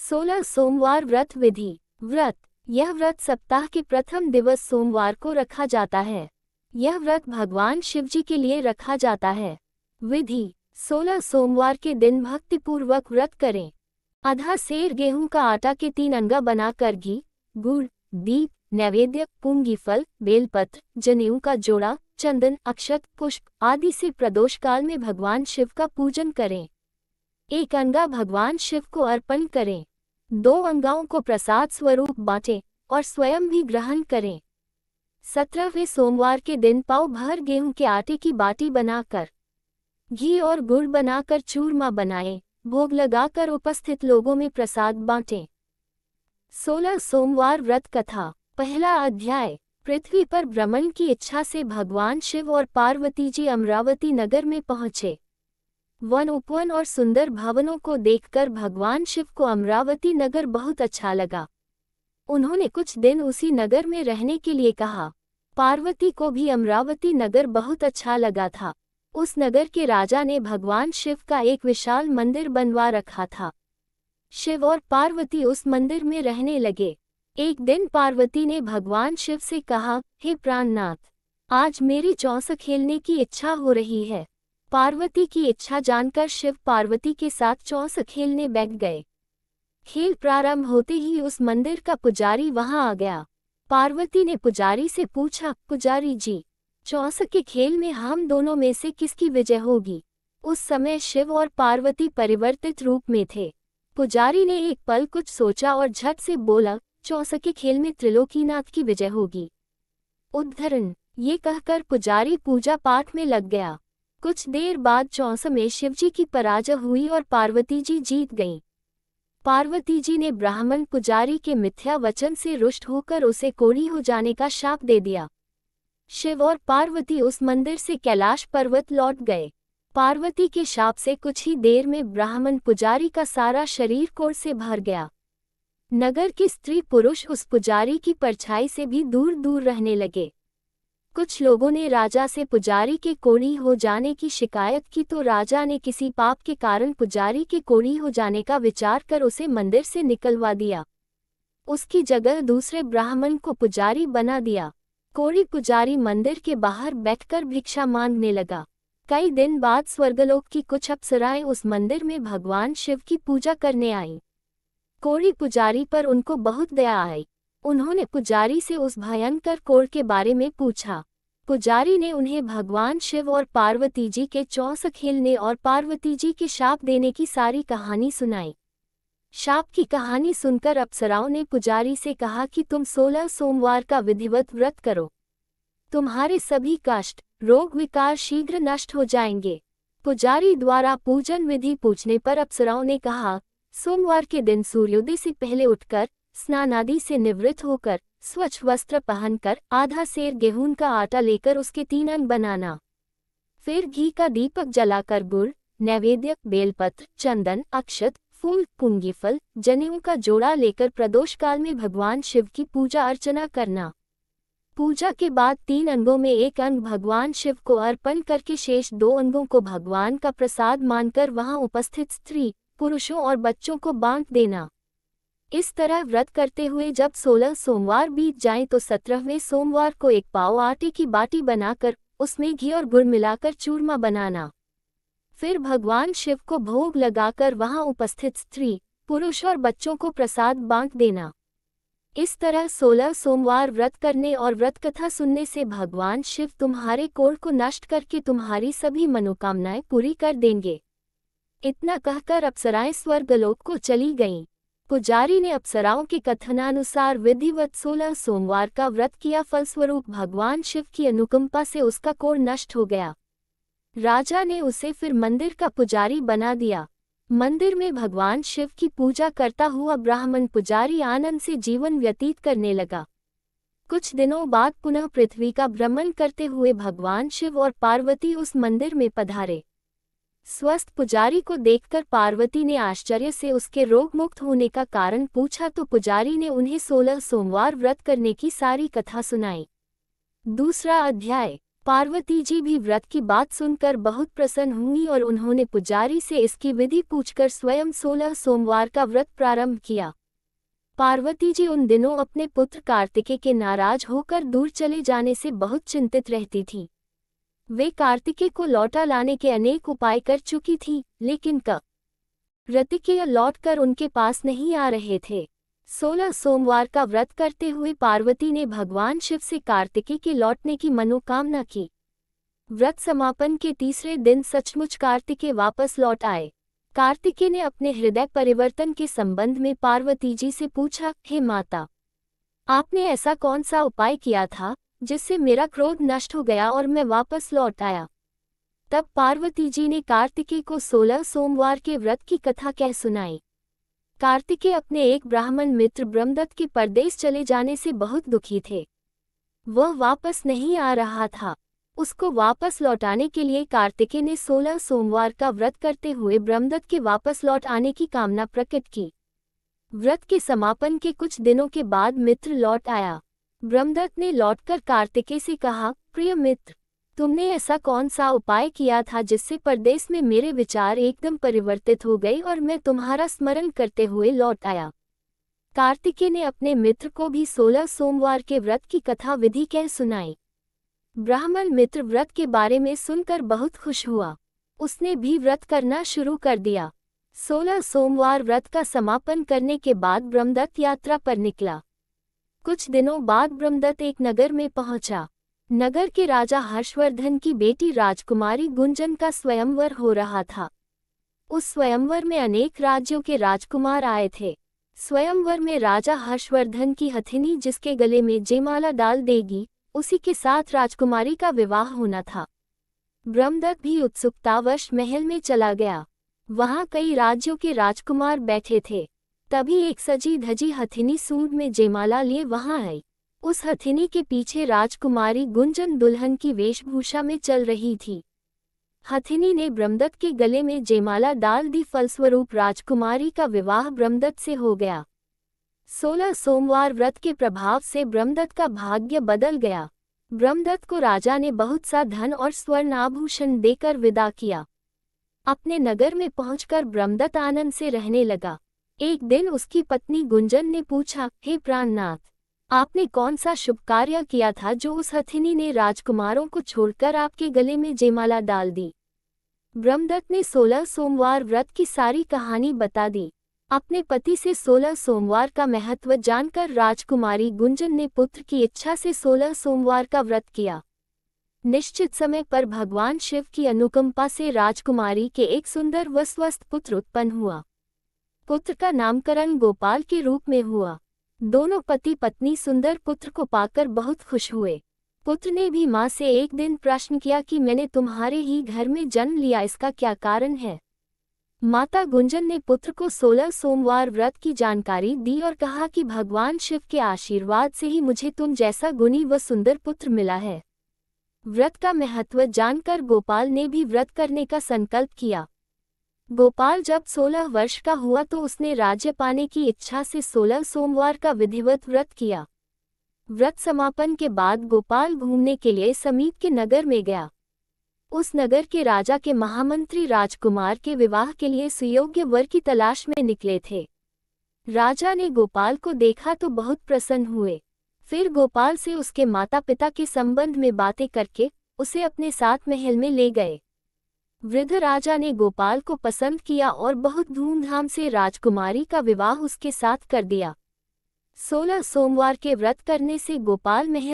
16 सोमवार व्रत विधि। व्रत। यह व्रत सप्ताह के प्रथम दिवस सोमवार को रखा जाता है। यह व्रत भगवान शिवजी के लिए रखा जाता है। विधि। 16 सोमवार के दिन भक्तिपूर्वक व्रत करें। आधा सेर गेहूं का आटा के 3 अंगा बनाकर घी, गुड़, दीप, नैवेद्य, पुंगी फल, बेलपत्र, जनेऊ का जोड़ा, चंदन, अक्षत, पुष्प आदि से प्रदोष काल में भगवान शिव का पूजन करें। 1 अंगा भगवान शिव को अर्पण करें। 2 अंगाओं को प्रसाद स्वरूप बांटें और स्वयं भी ग्रहण करें। 17वें सोमवार के दिन पाव भर गेहूं के आटे की बाटी बनाकर घी और गुड़ बनाकर चूरमा बनाएं, भोग लगाकर उपस्थित लोगों में प्रसाद बांटें। 16 सोमवार व्रत कथा। पहला अध्याय। पृथ्वी पर भ्रमण की इच्छा से भगवान शिव और पार्वती जी अमरावती नगर में पहुंचे। वन उपवन और सुंदर भवनों को देखकर भगवान शिव को अमरावती नगर बहुत अच्छा लगा। उन्होंने कुछ दिन उसी नगर में रहने के लिए कहा। पार्वती को भी अमरावती नगर बहुत अच्छा लगा था। उस नगर के राजा ने भगवान शिव का एक विशाल मंदिर बनवा रखा था। शिव और पार्वती उस मंदिर में रहने लगे। एक दिन पार्वती ने भगवान शिव से कहा, हे प्राणनाथ, आज मेरी चौसक खेलने की इच्छा हो रही है। पार्वती की इच्छा जानकर शिव पार्वती के साथ चौसक खेलने बैठ गए। खेल प्रारंभ होते ही उस मंदिर का पुजारी वहां आ गया। पार्वती ने पुजारी से पूछा, पुजारी जी, चौसक के खेल में हम दोनों में से किसकी विजय होगी? उस समय शिव और पार्वती परिवर्तित रूप में थे। पुजारी ने एक पल कुछ सोचा और झट से बोला, चौसक के खेल में त्रिलोकीनाथ की विजय होगी। उद्धरण। ये कहकर पुजारी पूजा पाठ में लग गया। कुछ देर बाद चौसक में शिवजी की पराजय हुई और पार्वती जी जीत गईं। पार्वती जी ने ब्राह्मण पुजारी के मिथ्या वचन से रुष्ट होकर उसे कोढ़ी हो जाने का शाप दे दिया। शिव और पार्वती उस मंदिर से कैलाश पर्वत लौट गए। पार्वती के शाप से कुछ ही देर में ब्राह्मण पुजारी का सारा शरीर कोढ़ से भर गया। नगर के स्त्री पुरुष उस पुजारी की परछाई से भी दूर दूर रहने लगे। कुछ लोगों ने राजा से पुजारी के कोढ़ी हो जाने की शिकायत की तो राजा ने किसी पाप के कारण पुजारी के कोढ़ी हो जाने का विचार कर उसे मंदिर से निकलवा दिया। उसकी जगह दूसरे ब्राह्मण को पुजारी बना दिया। कोढ़ी पुजारी मंदिर के बाहर बैठकर भिक्षा मांगने लगा। कई दिन बाद स्वर्गलोक की कुछ अप्सराएं उस मंदिर में भगवान शिव की पूजा करने आईं। कोढ़ी पुजारी पर उनको बहुत दया आई। उन्होंने पुजारी से उस भयंकर कोढ़ के बारे में पूछा। पुजारी ने उन्हें भगवान शिव और पार्वती जी के चौसक खेलने और पार्वती जी के शाप देने की सारी कहानी सुनाई। शाप की कहानी सुनकर अप्सराओं ने पुजारी से कहा कि तुम 16 सोमवार का विधिवत व्रत करो। तुम्हारे सभी कष्ट, रोग विकार शीघ्र नष्ट हो जाएंगे। पुजारी द्वारा पूजन विधि पूछने पर अप्सराओं ने कहा, सोमवार के दिन सूर्योदय से पहले उठकर स्नान आदि से निवृत्त होकर स्वच्छ वस्त्र पहनकर आधा सेर गेहूं का आटा लेकर उसके 3 अंग बनाना। फिर घी का दीपक जलाकर गुड़, नैवेद्य, बेलपत्र, चंदन, अक्षत, फूल, पुंगी फल, जनेऊ का जोड़ा लेकर प्रदोष काल में भगवान शिव की पूजा अर्चना करना। पूजा के बाद 3 अंगों में 1 अंग भगवान शिव को अर्पण करके शेष 2 अंगों को भगवान का प्रसाद मानकर वहां उपस्थित स्त्री, पुरुषों और बच्चों को बांट देना। इस तरह व्रत करते हुए जब 16 सोमवार बीत जाएं तो 17वें सोमवार को 1 पाव आटे की बाटी बनाकर उसमें घी और गुड़ मिलाकर चूरमा बनाना। फिर भगवान शिव को भोग लगाकर वहां उपस्थित स्त्री, पुरुष और बच्चों को प्रसाद बांट देना। इस तरह 16 सोमवार व्रत करने और व्रत कथा सुनने से भगवान शिव तुम्हारे कोढ़ को नष्ट करके तुम्हारी सभी मनोकामनाएं पूरी कर देंगे। इतना कहकर अप्सराएं स्वर्गलोक को चली गईं। पुजारी ने अप्सराओं के कथनानुसार विधिवत 16 सोमवार का व्रत किया। फलस्वरूप भगवान शिव की अनुकंपा से उसका कोढ़ नष्ट हो गया। राजा ने उसे फिर मंदिर का पुजारी बना दिया। मंदिर में भगवान शिव की पूजा करता हुआ ब्राह्मण पुजारी आनंद से जीवन व्यतीत करने लगा। कुछ दिनों बाद पुनः पृथ्वी का भ्रमण करते हुए भगवान शिव और पार्वती उस मंदिर में पधारे। स्वस्थ पुजारी को देखकर पार्वती ने आश्चर्य से उसके रोग मुक्त होने का कारण पूछा तो पुजारी ने उन्हें 16 सोमवार व्रत करने की सारी कथा सुनाई। दूसरा अध्याय। पार्वती जी भी व्रत की बात सुनकर बहुत प्रसन्न हुई और उन्होंने पुजारी से इसकी विधि पूछकर स्वयं 16 सोमवार का व्रत प्रारंभ किया। पार्वती जी उन दिनों अपने पुत्र कार्तिकेय के नाराज होकर दूर चले जाने से बहुत चिंतित रहती थीं। वे कार्तिकेय को लौटा लाने के अनेक उपाय कर चुकी थीं, लेकिन कार्तिकेय लौटकर उनके पास नहीं आ रहे थे। 16 सोमवार का व्रत करते हुए पार्वती ने भगवान शिव से कार्तिकेय के लौटने की मनोकामना की। व्रत समापन के तीसरे दिन सचमुच कार्तिकेय वापस लौट आए। कार्तिकेय ने अपने हृदय परिवर्तन के संबंध में पार्वती जी से पूछा, हे माता, आपने ऐसा कौन सा उपाय किया था जिससे मेरा क्रोध नष्ट हो गया और मैं वापस लौट आया? तब पार्वती जी ने कार्तिकेय को 16 सोमवार के व्रत की कथा कह सुनाई। कार्तिकेय अपने एक ब्राह्मण मित्र ब्रह्मदत्त के परदेश चले जाने से बहुत दुखी थे। वह वापस नहीं आ रहा था। उसको वापस लौटाने के लिए कार्तिकेय ने 16 सोमवार का व्रत करते हुए ब्रह्मदत्त के वापस लौट आने की कामना प्रकट की। व्रत के समापन के कुछ दिनों के बाद मित्र लौट आया। ब्रह्मदत्त ने लौटकर कार्तिकेय से कहा, प्रिय मित्र, तुमने ऐसा कौन सा उपाय किया था जिससे परदेश में मेरे विचार एकदम परिवर्तित हो गए और मैं तुम्हारा स्मरण करते हुए लौट आया? कार्तिकेय ने अपने मित्र को भी 16 सोमवार के व्रत की कथा विधि कह सुनाई। ब्राह्मण मित्र व्रत के बारे में सुनकर बहुत खुश हुआ। उसने भी व्रत करना शुरू कर दिया। 16 सोमवार व्रत का समापन करने के बाद ब्रह्मदत्त यात्रा पर निकला। कुछ दिनों बाद ब्रह्मदत्त एक नगर में पहुंचा। नगर के राजा हर्षवर्धन की बेटी राजकुमारी गुंजन का स्वयंवर हो रहा था। उस स्वयंवर में अनेक राज्यों के राजकुमार आए थे। स्वयंवर में राजा हर्षवर्धन की हथिनी जिसके गले में जयमाला डाल देगी, उसी के साथ राजकुमारी का विवाह होना था। ब्रह्मदत्त भी उत्सुकतावश महल में चला गया। वहां कई राज्यों के राजकुमार बैठे थे। तभी एक सजी धजी हथिनी सूंड में जयमाला लिए वहां आई। उस हथिनी के पीछे राजकुमारी गुंजन दुल्हन की वेशभूषा में चल रही थी। हथिनी ने ब्रह्मदत्त के गले में जयमाला डाल दी। फलस्वरूप राजकुमारी का विवाह ब्रह्मदत्त से हो गया। 16 सोमवार व्रत के प्रभाव से ब्रह्मदत्त का भाग्य बदल गया। ब्रह्मदत्त को राजा ने बहुत सा धन और स्वर्ण आभूषण देकर विदा किया। अपने नगर में पहुंचकर ब्रह्मदत्त आनंद से रहने लगा। एक दिन उसकी पत्नी गुंजन ने पूछा, हे प्राणनाथ, आपने कौन सा शुभ कार्य किया था जो उस हथिनी ने राजकुमारों को छोड़कर आपके गले में जयमाला डाल दी? ब्रह्मदत्त ने 16 सोमवार व्रत की सारी कहानी बता दी। अपने पति से 16 सोमवार का महत्व जानकर राजकुमारी गुंजन ने पुत्र की इच्छा से 16 सोमवार का व्रत किया। निश्चित समय पर भगवान शिव की अनुकंपा से राजकुमारी के एक सुंदर व स्वस्थ पुत्र उत्पन्न हुआ। पुत्र का नामकरण गोपाल के रूप में हुआ। दोनों पति पत्नी सुंदर पुत्र को पाकर बहुत खुश हुए। पुत्र ने भी मां से एक दिन प्रश्न किया कि मैंने तुम्हारे ही घर में जन्म लिया, इसका क्या कारण है? माता गुंजन ने पुत्र को 16 सोमवार व्रत की जानकारी दी और कहा कि भगवान शिव के आशीर्वाद से ही मुझे तुम जैसा गुणी व सुंदर पुत्र मिला है। व्रत का महत्व जानकर गोपाल ने भी व्रत करने का संकल्प किया। गोपाल जब 16 वर्ष का हुआ तो उसने राज्य पाने की इच्छा से 16 सोमवार का विधिवत व्रत किया। व्रत समापन के बाद गोपाल घूमने के लिए समीप के नगर में गया। उस नगर के राजा के महामंत्री राजकुमार के विवाह के लिए सुयोग्य वर की तलाश में निकले थे। राजा ने गोपाल को देखा तो बहुत प्रसन्न हुए। फिर गोपाल से उसके माता पिता के संबंध में बातें करके उसे अपने साथ महल में ले गए। वृद्ध राजा ने गोपाल को पसंद किया और बहुत धूमधाम से राजकुमारी का विवाह उसके साथ कर दिया। 16 सोमवार के व्रत करने से गोपाल महल